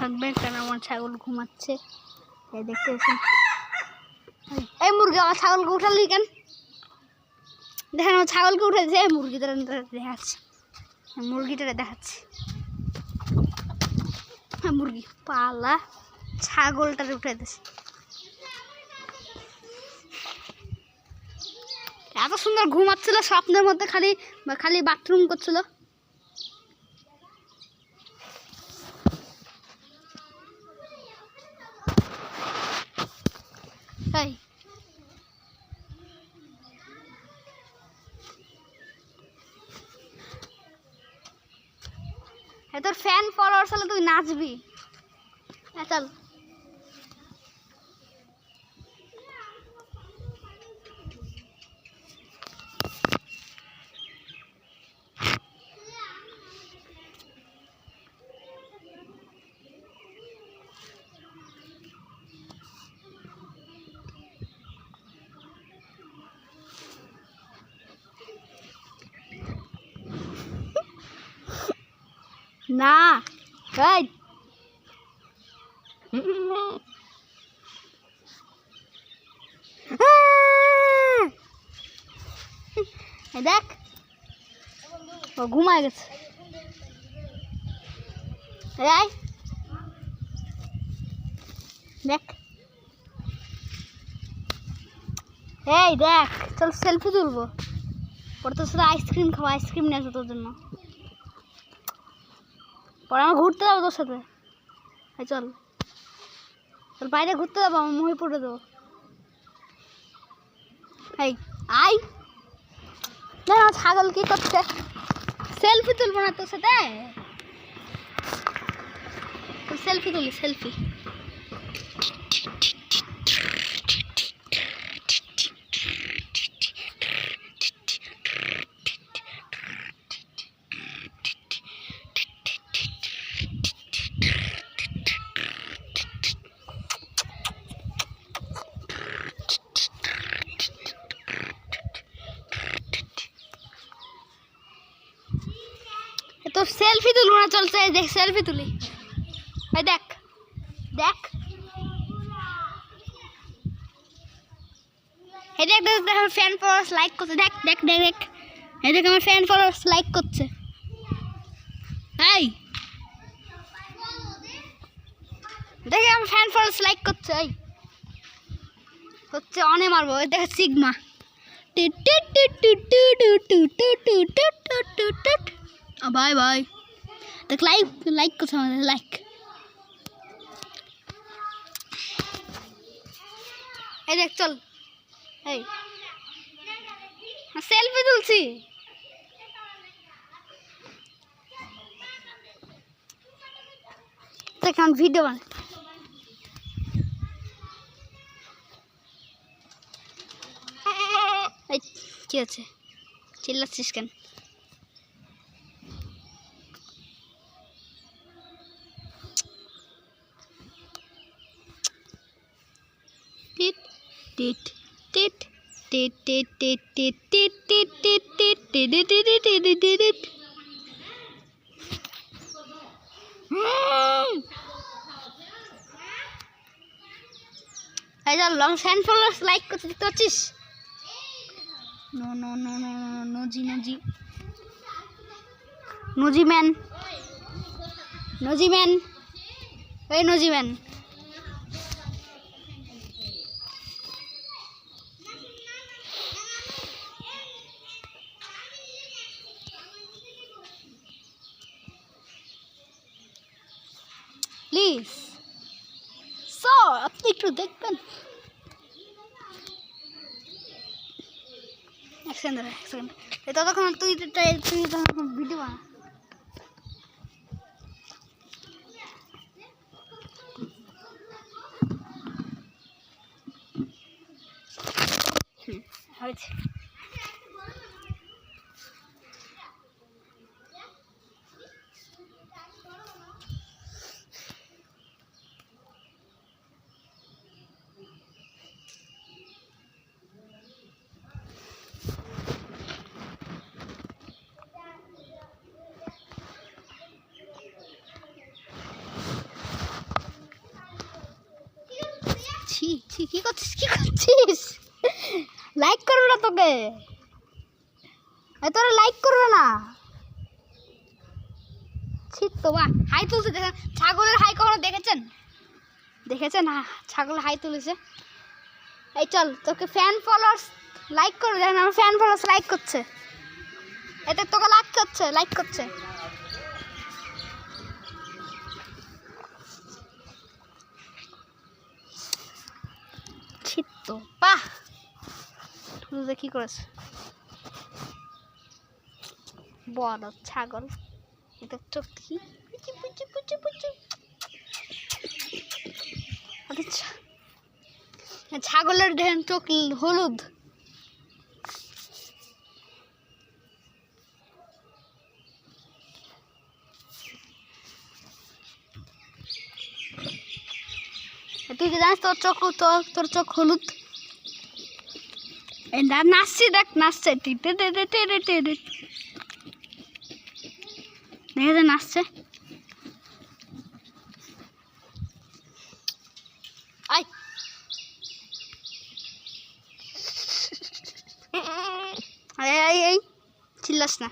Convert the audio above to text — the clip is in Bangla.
থাকবেন, কারণ আমার ছাগল ঘুমাচ্ছে। এই দেখতে পাচ্ছেন, এই মুরগি আমার ছাগলকে উঠালি কেন? দেখেন আমার ছাগলকে উঠেছে, মুরগিটা দেখাচ্ছে, মুরগিটা দেখাচ্ছে। মুরগি পালা ছাগলটারে উঠে দিয়েছে। এত সুন্দর ঘুমাচ্ছিল, স্বপ্নের মধ্যে খালি খালি বাথরুম করছিল। তাই তোর ফ্যান ফলোয়ার্স হলে তুই নাচবি। চল না, দেখ ও ঘুমায় গেছে। দেখ এই দেখ, চল সেলফি তুলবো। পরে তোর সাথে আইসক্রিম খাবো, আইসক্রিম নিয়ে আসবো তোর জন্য। পরে আমরা ঘুরতে যাবো তোর সাথে। চল তোর বাইরে ঘুরতে যাবো, আমার মহিপুরে দেবো। এই আই না, ছাগল কি করছে? সেলফি তুলবো না তোর সাথে? সেলফি তুলি, সেলফি। তো সেলফি তুলবো না, চলছে দেখ সেলফি তুলি। ভাই দেখ দেখ, এই দেখ দেখ দেখ, আমার ফ্যান ফলোয়ার্স লাইক করছে। দেখ দেখ দেখ দেখ, এই দেখ আমার ফ্যান ফলোয়ার্স লাইক করছে। এই দেখে আমার ফ্যান ফলোয়ার্স লাইক করছে। এই হচ্ছে অনে মারবো, দেখ সিগমা। Bye bye. দেখ লাইক লাইক করছে আমাদের, লাইক। এই দেখ চল, এই সেলফি তুলছি। দেখ আমি ভিডিও বানাই। কি আছে, চিল্লাচ্ছিস কেন? টিট টিট টিট টিট টিট টিট টিট টিট টিট টিট টিট টিট টিট টিট টিট। এই চল, লং ফ্যান ফলোয়ার্স লাইক করতে দেখতে পাচ্ছিস? নো নো নো নো নজি নজি নজি ম্যান, নজি ম্যান, এই নজি ম্যান। প্লিজ স্যার, আপনি একটু দেখবেন। এক সেকেন্ড, ততক্ষণ তুই তখন ভিডিও বানা। হয়েছে। কি করছিস কি করছিস? লাইক করবে না তোকে, তোরা লাইক করবে না। ঠিক তো বাহ, হাই তুলছে দেখেন। ছাগলের হাই কখনো দেখেছেন? দেখেছেন? ছাগল হাই তুলেছে। এই চল তোকে ফ্যান ফলোয়ার্স লাইক করবে, দেখেন আমার ফ্যান ফলোয়ার্স লাইক করছে, এতে তোকে লাইক করছে, লাইক করছে। ঠিক তো বাহ, কি করেছে বড় ছাগল। এটা চোখ কি ছাগলের দেখেন চোখ হলুদ। তুই কি জানিস তোর চোখ, তোর চোখ হলুদ? নাচছি দেখ, নাচছে দেখে যে নাচছে। এই চিল্লাস না।